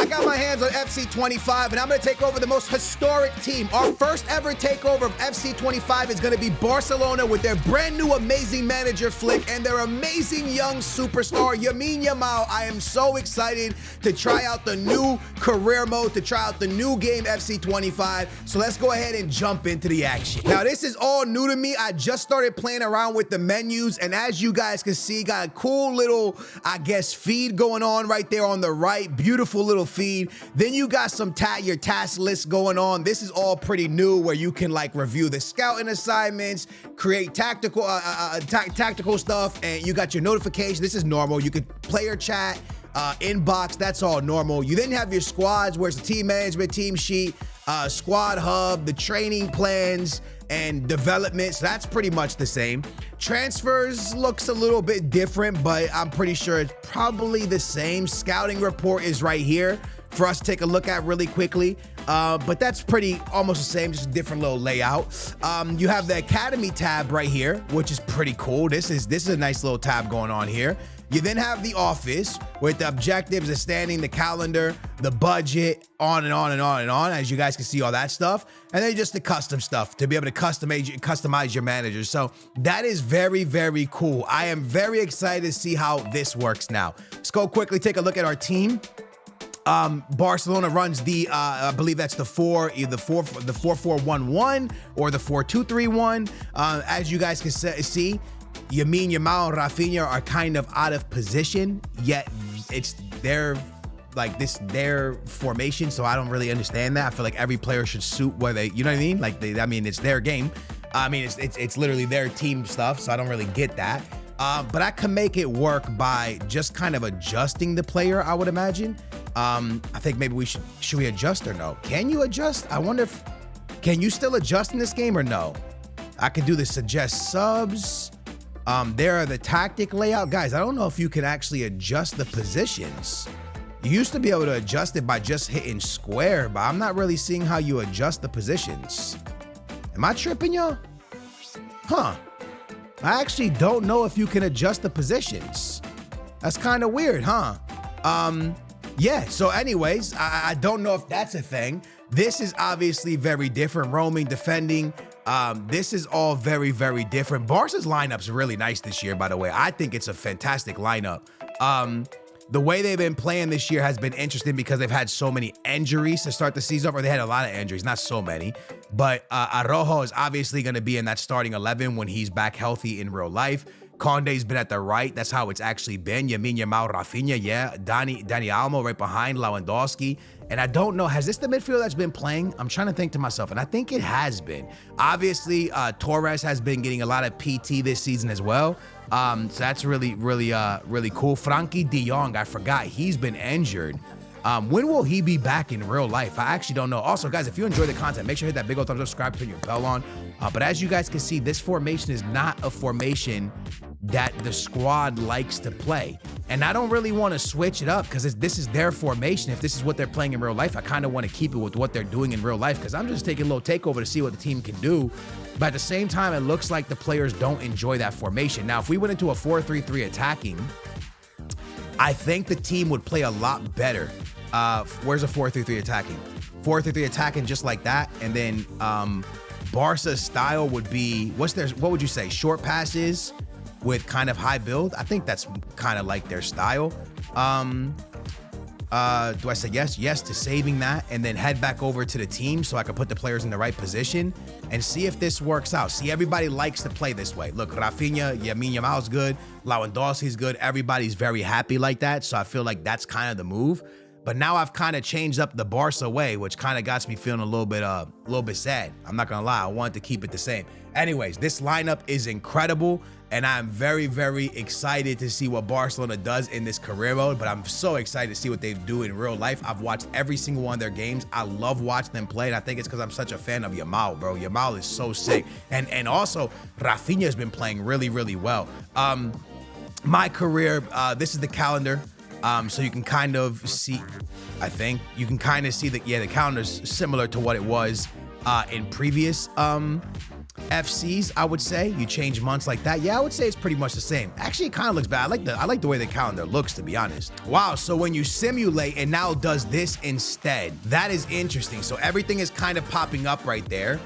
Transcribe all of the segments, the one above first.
got my hands on FC25, and I'm going to take over the most historic team. Our first ever takeover of FC25 is going to be Barcelona with their brand new amazing manager, Flick, and their amazing young superstar, Lamine Yamal. I am so excited to try out the new career mode, to try out the new game, FC25. So let's go ahead and jump into the action. Now, this is all new to me. I just started playing around with the menus, and as you guys can see, got a cool little, I guess, feed going on right there on the right. Beautiful little feed. Then you got some your task list going on. This is all pretty new, where you can like review the scouting assignments, create tactical tactical stuff, and you got your notification. This is normal. You could player chat, inbox. That's all normal. You then have your squads, where it's the team management, team sheet, squad hub, the training plans, and development. So that's pretty much the same. Transfers looks a little bit different, but I'm pretty sure it's probably the same. Scouting report is right here for us to take a look at really quickly. But that's pretty almost the same, just a different little layout. You have the Academy tab right here, which is pretty cool. This is a nice little tab going on here. You then have the office with the objectives, the standing, the calendar, the budget, on and on and on and on, as you guys can see all that stuff. And then just the custom stuff to be able to customize your manager. So that is very, very cool. I am very excited to see how this works now. Let's go quickly take a look at our team. Barcelona runs the, I believe that's the 4-4-1-1 or the 4-2-3-1. As you guys can see, Lamine Yamal and Rafinha are kind of out of position, yet it's their formation, so I don't really understand that. I feel like every player should suit where they, you know what I mean? Like, it's their game. I mean, it's literally their team stuff, so I don't really get that. But I can make it work by just kind of adjusting the player, I would imagine. I think maybe should we adjust or no? Can you adjust? I wonder if, can you still adjust in this game or no? I could do the suggest subs. There are the tactic layout. Guys, I don't know if you can actually adjust the positions. You used to be able to adjust it by just hitting square, but I'm not really seeing how you adjust the positions. Am I tripping, y'all? Huh. I actually don't know if you can adjust the positions. That's kind of weird, huh? Yeah, so anyways, I don't know if that's a thing. This is obviously very different. Roaming, defending. This is all very, very different. Barca's lineup's really nice this year, by the way. I think it's a fantastic lineup. The way they've been playing this year has been interesting because they've had so many injuries to start the season, or they had a lot of injuries, not so many. But Araujo is obviously going to be in that starting 11 when he's back healthy in real life. Conde's been at the right. That's how it's actually been. Lamine Yamal, Rafinha, yeah. Dani Almo right behind Lewandowski. And I don't know, has this the midfield that's been playing? I'm trying to think to myself, and I think it has been. Obviously, Torres has been getting a lot of PT this season as well. So that's really, really, really cool. Frankie de Jong, I forgot, he's been injured. When will he be back in real life? I actually don't know. Also, guys, if you enjoy the content, make sure to hit that big old thumbs up, subscribe, turn your bell on. But as you guys can see, this formation is not a formation that the squad likes to play. And I don't really want to switch it up because this is their formation. If this is what they're playing in real life, I kind of want to keep it with what they're doing in real life because I'm just taking a little takeover to see what the team can do. But at the same time, it looks like the players don't enjoy that formation. Now, if we went into a 4-3-3 attacking, I think the team would play a lot better. Where's a 4-3-3 attacking? 4-3-3 attacking just like that. And then Barca's style would be, what would you say? Short passes with kind of high build. I think that's kind of like their style. Do I say yes? Yes to saving that and then head back over to the team so I can put the players in the right position and see if this works out. See, everybody likes to play this way. Look, Rafinha, Lamine Yamal's good. Lewandowski's good. Everybody's very happy like that. So I feel like that's kind of the move. But now I've kind of changed up the Barca way, which kind of got me feeling a little bit sad. I'm not gonna lie, I wanted to keep it the same. Anyways, this lineup is incredible, and I'm very, very excited to see what Barcelona does in this career mode. But I'm so excited to see what they do in real life. I've watched every single one of their games. I love watching them play, and I think it's because I'm such a fan of Yamal, bro. Yamal is so sick, and also Rafinha has been playing really, really well. My career, this is the calendar. So you can kind of see, I think, you can kind of see that, yeah, the calendar's similar to what it was in previous FCs, I would say. You change months like that. Yeah, I would say it's pretty much the same. Actually, it kind of looks bad. I like the way the calendar looks, to be honest. Wow, so when you simulate, it now does this instead. That is interesting. So everything is kind of popping up right there.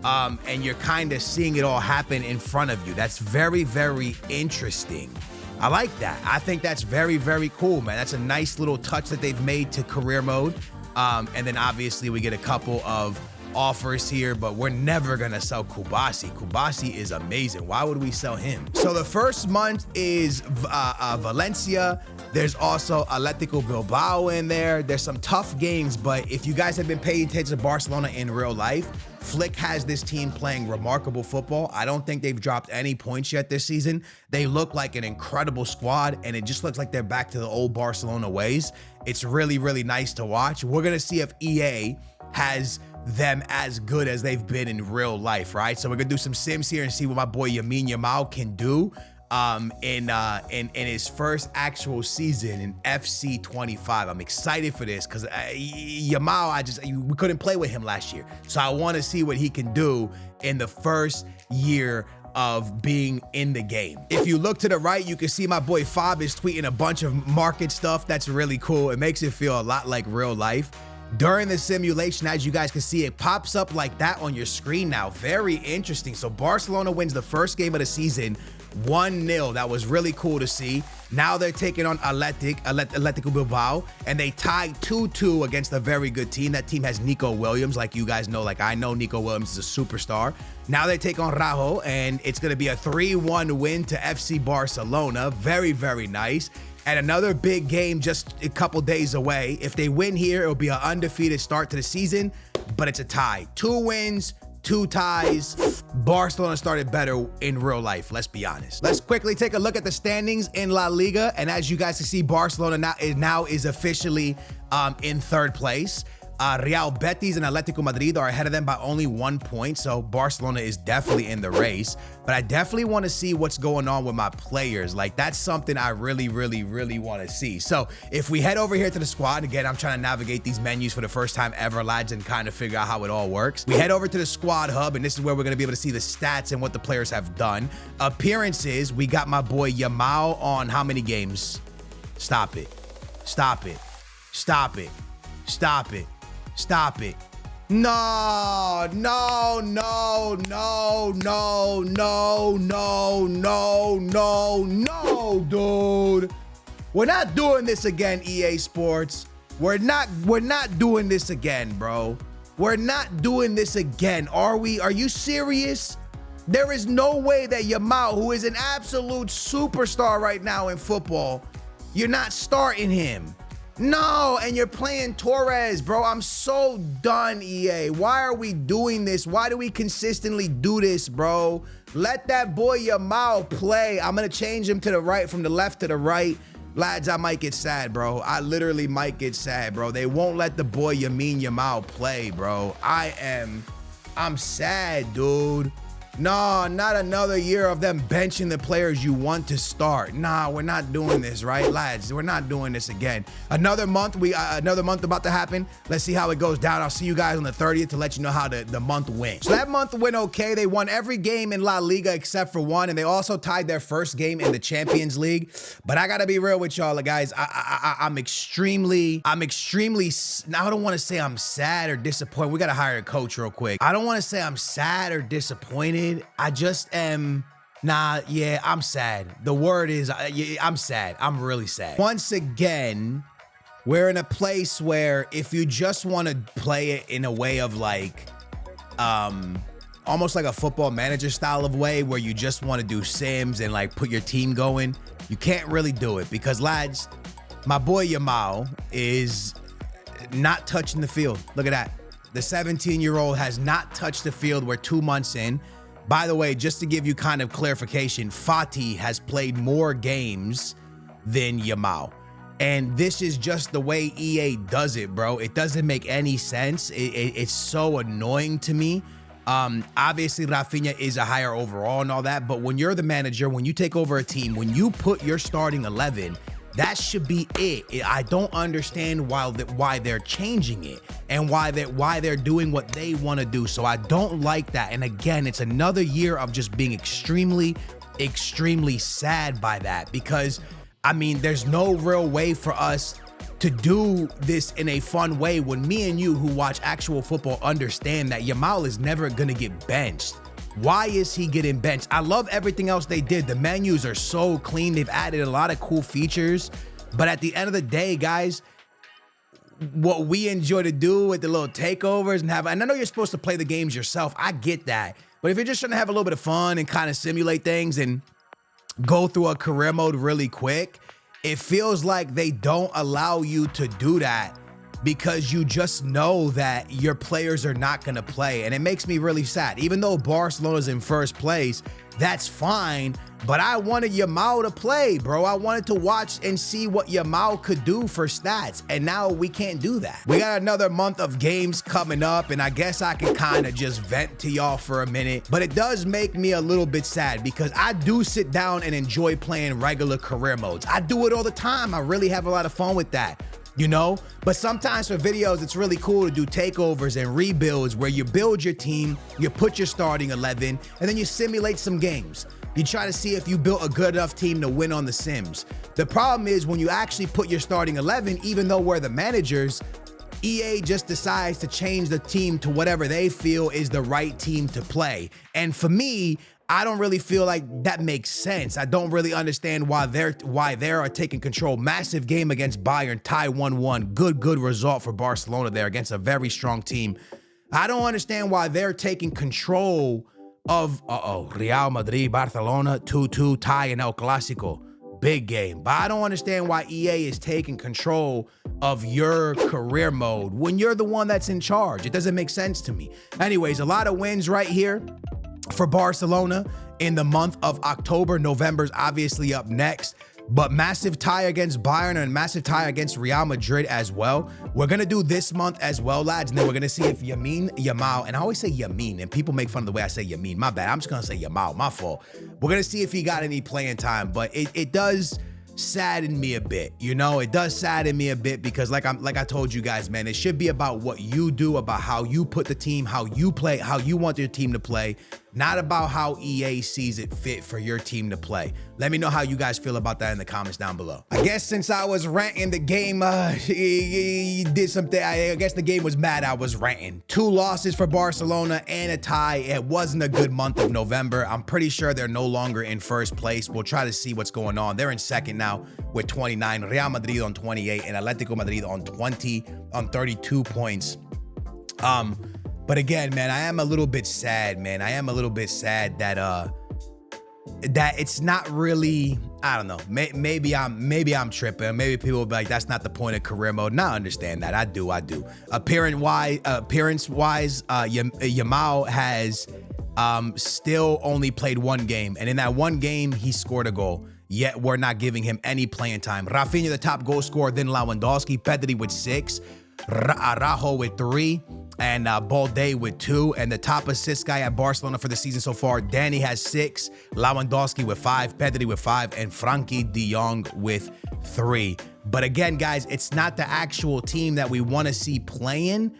And you're kind of seeing it all happen in front of you. That's very, very interesting. I like that. I think that's very, very cool, man. That's a nice little touch that they've made to career mode. And then obviously we get a couple of offers here, but we're never gonna sell Kubasi. Kubasi is amazing. Why would we sell him? So the first month is Valencia. There's also Atletico Bilbao in there. There's some tough games, but if you guys have been paying attention to Barcelona in real life, Flick has this team playing remarkable football. I don't think they've dropped any points yet this season. They look like an incredible squad, and it just looks like they're back to the old Barcelona ways. It's really, really nice to watch. We're gonna see if EA has them as good as they've been in real life, right? So we're gonna do some sims here and see what my boy Lamine Yamal can do in his first actual season in FC25. I'm excited for this because Yamal, we couldn't play with him last year, so I want to see what he can do in the first year of being in the game. If you look to the right, you can see my boy Fob is tweeting a bunch of market stuff. That's really cool. It makes it feel a lot like real life. During the simulation, as you guys can see, it pops up like that on your screen now. Very interesting. So Barcelona wins the first game of the season 1-0. That was really cool to see. Now they're taking on Atletico Bilbao, and they tied 2-2 against a very good team. That team has Nico Williams, like you guys know, like I know Nico Williams is a superstar. Now they take on Rajo, and it's going to be a 3-1 win to FC Barcelona. Very, very nice. And another big game just a couple days away. If they win here, it'll be an undefeated start to the season, but it's a tie. 2 wins, 2 ties. Barcelona started better in real life, let's be honest. Let's quickly take a look at the standings in La Liga. And as you guys can see, Barcelona now is officially in 3rd place. Real Betis and Atletico Madrid are ahead of them by only 1 point, so Barcelona is definitely in the race. But I definitely want to see what's going on with my players. Like, that's something I really, really, really want to see. So if we head over here to the squad, again, I'm trying to navigate these menus for the first time ever, lads, and kind of figure out how it all works. We head over to the squad hub, and this is where we're going to be able to see the stats and what the players have done. Appearances, we got my boy Yamal on how many games? Stop it. Stop it. Stop it. Stop it. Stop it. No, no, no, no, no, no, no, no, no, no, dude. We're not doing this again, EA Sports. We're not doing this again, bro. We're not doing this again. Are we? Are you serious? There is no way that Yamal, who is an absolute superstar right now in football, you're not starting him. No, and you're playing Torres, bro. I'm so done, EA. Why are we doing this? Why do we consistently do this, bro? Let that boy Yamal play. I'm going to change him to the right, from the left to the right. Lads, I might get sad, bro. I literally might get sad, bro. They won't let the boy Lamine Yamal play, bro. I'm sad, dude. No, not another year of them benching the players you want to start. Nah, we're not doing this, right, lads? We're not doing this again. Another month about to happen. Let's see how it goes down. I'll see you guys on the 30th to let you know how the month went. So that month went okay. They won every game in La Liga except for one, and they also tied their first game in the Champions League. But I gotta be real with y'all, guys. I'm extremely. Now I don't want to say I'm sad or disappointed. We gotta hire a coach real quick. I don't want to say I'm sad or disappointed. I just am. Yeah, I'm sad. The word is, I'm sad. I'm really sad. Once again, we're in a place where if you just want to play it in a way of like, almost like a football manager style of way where you just want to do sims and like put your team going, you can't really do it because, lads, my boy Yamal is not touching the field. Look at that. The 17-year-old has not touched the field. We're 2 months in. By the way, just to give you kind of clarification, Fati has played more games than Yamal. And this is just the way EA does it, bro. It doesn't make any sense. It's so annoying to me. Obviously, Rafinha is a higher overall and all that. But when you're the manager, when you take over a team, when you put your starting 11, That should be it. I don't understand why they're changing it and why they're doing what they want to do. So I don't like that. And again, it's another year of just being extremely sad by that, because I mean, there's no real way for us to do this in a fun way when me and you who watch actual football understand that Yamal is never going to get benched. Why is he getting benched? I love everything else they did. The menus are so clean. They've added a lot of cool features. But at the end of the day, guys, what we enjoy to do with the little takeovers and I know you're supposed to play the games yourself. I get that. But if you're just trying to have a little bit of fun and kind of simulate things and go through a career mode really quick, it feels like they don't allow you to do that because you just know that your players are not going to play. And it makes me really sad. Even though Barcelona's in first place, that's fine. But I wanted Yamal to play, bro. I wanted to watch and see what Yamal could do for stats. And now we can't do that. We got another month of games coming up, and I guess I can kind of just vent to y'all for a minute. But it does make me a little bit sad because I do sit down and enjoy playing regular career modes. I do it all the time. I really have a lot of fun with that. You know, but sometimes for videos, it's really cool to do takeovers and rebuilds where you build your team, you put your starting 11, and then you simulate some games. You try to see if you built a good enough team to win on the sims. The problem is when you actually put your starting 11, even though we're the managers, EA just decides to change the team to whatever they feel is the right team to play. And for me, I don't really feel like that makes sense. I don't really understand why they are taking control. Massive game against Bayern, tie 1-1. Good result for Barcelona there against a very strong team. I don't understand why they're taking control of Real Madrid, Barcelona, 2-2 tie in El Clásico. Big game. But I don't understand why EA is taking control of your career mode when you're the one that's in charge. It doesn't make sense to me. Anyways, a lot of wins right here for Barcelona in the month of October. November's obviously up next, but massive tie against Bayern and massive tie against Real Madrid as well. We're going to do this month as well, lads, and then we're going to see if Yamal, and I always say Yamin, and people make fun of the way I say Yamin. My bad. I'm just going to say Yamal. My fault. We're going to see if he got any playing time, but it does sadden me a bit. You know, it does sadden me a bit because like I told you guys, man, it should be about what you do, about how you put the team, how you play, how you want your team to play, not about how EA sees it fit for your team to play. Let me know how you guys feel about that in the comments down below. I guess since I was ranting, the game did something. I guess the game was mad I was ranting. 2 losses for Barcelona and a tie. It wasn't a good month of November. I'm pretty sure they're no longer in first place. We'll try to see what's going on. They're in second now with 29. Real Madrid on 28 and Atletico Madrid on 32 points. But again, man, I am a little bit sad, man. I am a little bit sad that that it's not really, I don't know, maybe I'm tripping. Maybe people will be like, that's not the point of career mode. Now I understand that. I do. Appearance-wise, Yamal has still only played 1 game. And in that 1 game, he scored a goal. Yet we're not giving him any playing time. Rafinha, the top goal scorer, then Lewandowski, Pedri with 6, Araujo with 3, and Balde with 2. And the top assist guy at Barcelona for the season so far, Danny has 6, Lewandowski with 5, Pedri with 5, and Frankie de Jong with 3. But again, guys, it's not the actual team that we want to see playing.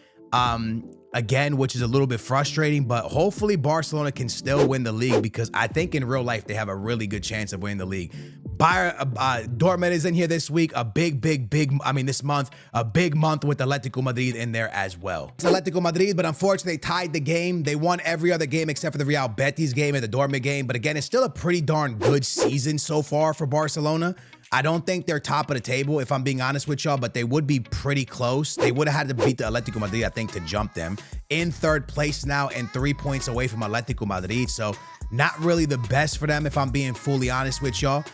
Again, which is a little bit frustrating, but hopefully Barcelona can still win the league because I think in real life they have a really good chance of winning the league. Dortmund is in here this week, this month, a big month with Atletico Madrid in there as well. It's Atletico Madrid, but unfortunately they tied the game. They won every other game except for the Real Betis game and the Dortmund game. But again, it's still a pretty darn good season so far for Barcelona. I don't think they're top of the table, if I'm being honest with y'all, but they would be pretty close. They would have had to beat the Atletico Madrid, I think, to jump them. In third place now and 3 points away from Atletico Madrid. So not really the best for them, if I'm being fully honest with y'all.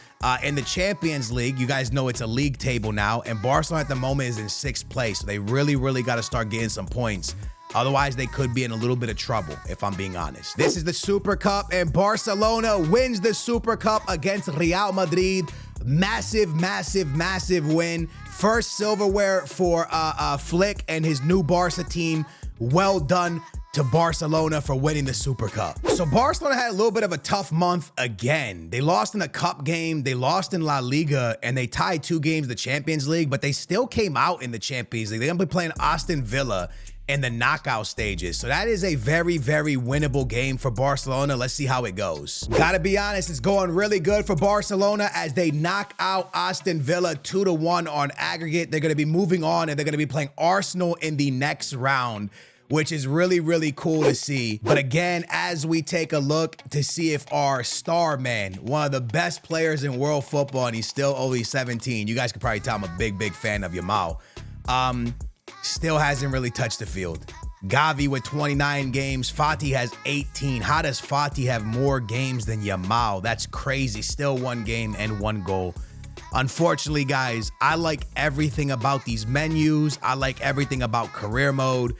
In the Champions League, you guys know it's a league table now, and Barcelona at the moment is in 6th place. So they really got to start getting some points. Otherwise, they could be in a little bit of trouble, if I'm being honest. This is the Super Cup, and Barcelona wins the Super Cup against Real Madrid. Massive win. First silverware for Flick and his new Barca team. Well done. to Barcelona for winning the Super Cup. So Barcelona had a little bit of a tough month again. They lost in a cup game, they lost in La Liga, and they tied 2 games in the Champions League, but they still came out in the Champions League. They're gonna be playing Aston Villa in the knockout stages. So that is a very, very winnable game for Barcelona. Let's see how it goes. Gotta be honest, it's going really good for Barcelona as they knock out Aston Villa 2-1 on aggregate. They're gonna be moving on and they're gonna be playing Arsenal in the next round, which is really, really cool to see. But again, as we take a look to see if our star man, one of the best players in world football, and he's still only 17. You guys could probably tell I'm a big, big fan of Yamal. Still hasn't really touched the field. Gavi with 29 games. Fati has 18. How does Fati have more games than Yamal? That's crazy. Still 1 game and 1 goal. Unfortunately, guys, I like everything about these menus. I like everything about career mode,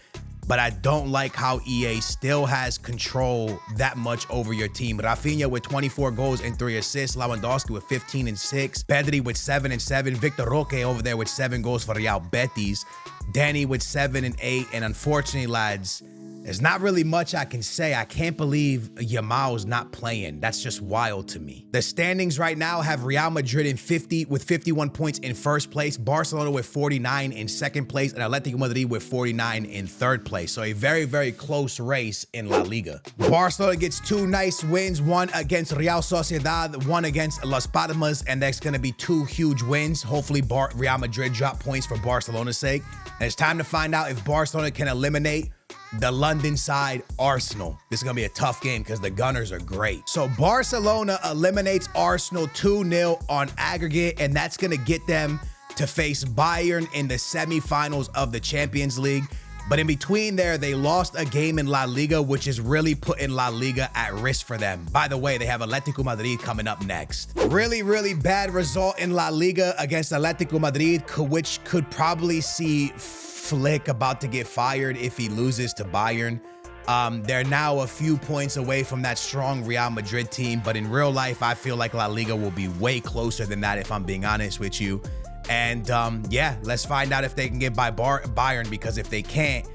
but I don't like how EA still has control that much over your team. Rafinha with 24 goals and 3 assists. Lewandowski with 15 and 6. Pedri with 7 and 7. Victor Roque over there with 7 goals for Real Betis. Danny with 7 and 8. And unfortunately, lads, there's not really much I can say. I can't believe Yamal's not playing. That's just wild to me. The standings right now have Real Madrid with 51 points in first place, Barcelona with 49 in second place, and Atletico Madrid with 49 in third place. So a very, very close race in La Liga. Barcelona gets 2 nice wins, one against Real Sociedad, one against Las Palmas, and that's going to be 2 huge wins. Hopefully Real Madrid drop points for Barcelona's sake. And it's time to find out if Barcelona can eliminate the London side, Arsenal. This is going to be a tough game because the Gunners are great. So Barcelona eliminates Arsenal 2-0 on aggregate, and that's going to get them to face Bayern in the semifinals of the Champions League. But in between there, they lost a game in La Liga, which is really putting La Liga at risk for them. By the way, they have Atletico Madrid coming up next. Really, really bad result in La Liga against Atletico Madrid, which could probably see Flick about to get fired if he loses to Bayern. They're now a few points away from that strong Real Madrid team, but in real life, I feel like La Liga will be way closer than that, if I'm being honest with you. And yeah, let's find out if they can get by Bayern, because if they can't,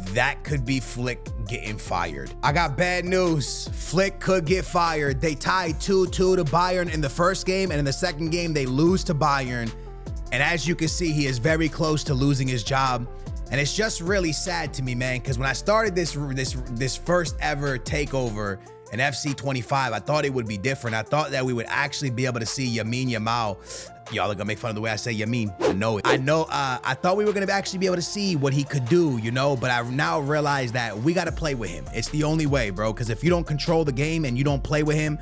that could be Flick getting fired. I got bad news. Flick could get fired. They tied 2-2 to Bayern in the first game, and in the second game, they lose to Bayern. And as you can see, he is very close to losing his job. And it's just really sad to me, man, because when I started this first ever takeover in FC25, I thought it would be different. I thought that we would actually be able to see Lamine Yamal. Y'all are gonna make fun of the way I say Yamin. I know it. I thought we were gonna actually be able to see what he could do, you know, but I now realize that we gotta play with him. It's the only way, bro, because if you don't control the game and you don't play with him,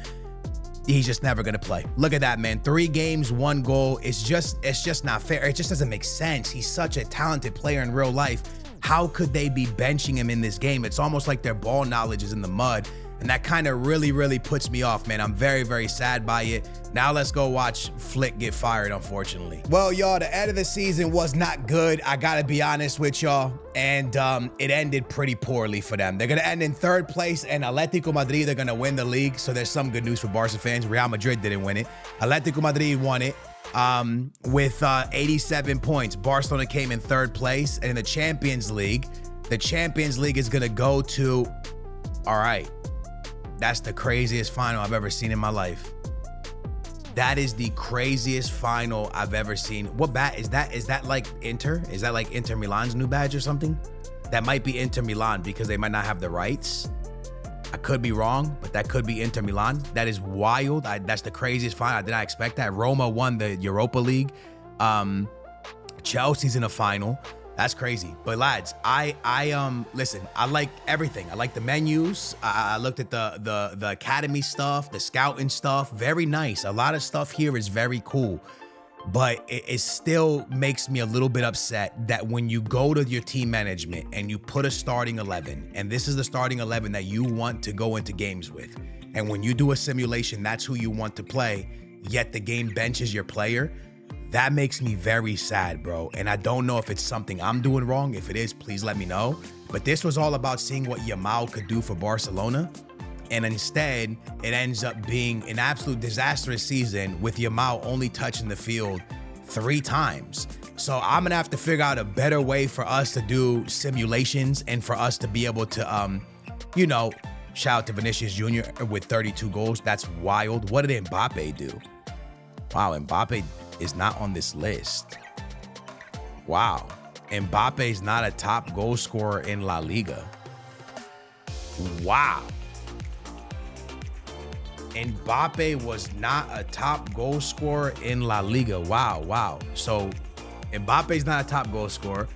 he's just never gonna play. Look at that, man. 3 games, 1 goal. It's just not fair. It just doesn't make sense. He's such a talented player in real life. How could they be benching him in this game? It's almost like their ball knowledge is in the mud. And that kind of really, really puts me off, man. I'm very, very sad by it. Now let's go watch Flick get fired, unfortunately. Well, y'all, the end of the season was not good. I gotta be honest with y'all. And it ended pretty poorly for them. They're gonna end in 3rd place, and Atletico Madrid, they're gonna win the league. So there's some good news for Barca fans. Real Madrid didn't win it. Atletico Madrid won it with 87 points. Barcelona came in 3rd place. And in the Champions League is gonna go to, all right, that's the craziest final I've ever seen in my life. That is the craziest final I've ever seen. What bat is that? Is that like Inter? Is that like Inter Milan's new badge or something? That might be Inter Milan because they might not have the rights. I could be wrong, but that could be Inter Milan. That is wild. That's the craziest final. I did not expect that. Roma won the Europa League. Chelsea's in a final. That's crazy. But lads, listen, I like everything. I like the menus. I looked at the academy stuff, the scouting stuff. Very nice. A lot of stuff here is very cool. But it still makes me a little bit upset that when you go to your team management and you put a starting 11, and this is the starting 11 that you want to go into games with, and when you do a simulation, that's who you want to play, yet the game benches your player. That makes me very sad, bro. And I don't know if it's something I'm doing wrong. If it is, please let me know. But this was all about seeing what Yamal could do for Barcelona. And instead, it ends up being an absolute disastrous season with Yamal only touching the field 3 times. So I'm gonna have to figure out a better way for us to do simulations and for us to be able to, you know, shout out to Vinicius Jr. with 32 goals. That's wild. What did Mbappe do? Wow, Mbappe is not on this list. Wow. Mbappe is not a top goal scorer in La Liga. Wow. Mbappe was not a top goal scorer in La Liga. Wow. So Mbappe's not a top goal scorer.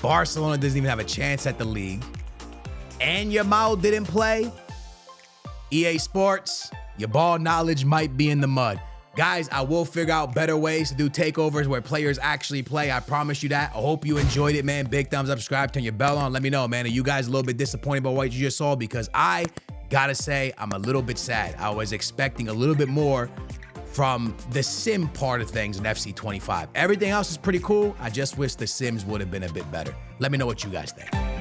Barcelona doesn't even have a chance at the league. And Yamal didn't play. EA Sports, your ball knowledge might be in the mud. Guys, I will figure out better ways to do takeovers where players actually play. I promise you that. I hope you enjoyed it, man. Big thumbs up, subscribe, turn your bell on. Let me know, man. Are you guys a little bit disappointed by what you just saw? Because I gotta say, I'm a little bit sad. I was expecting a little bit more from the sim part of things in FC25. Everything else is pretty cool. I just wish the sims would have been a bit better. Let me know what you guys think.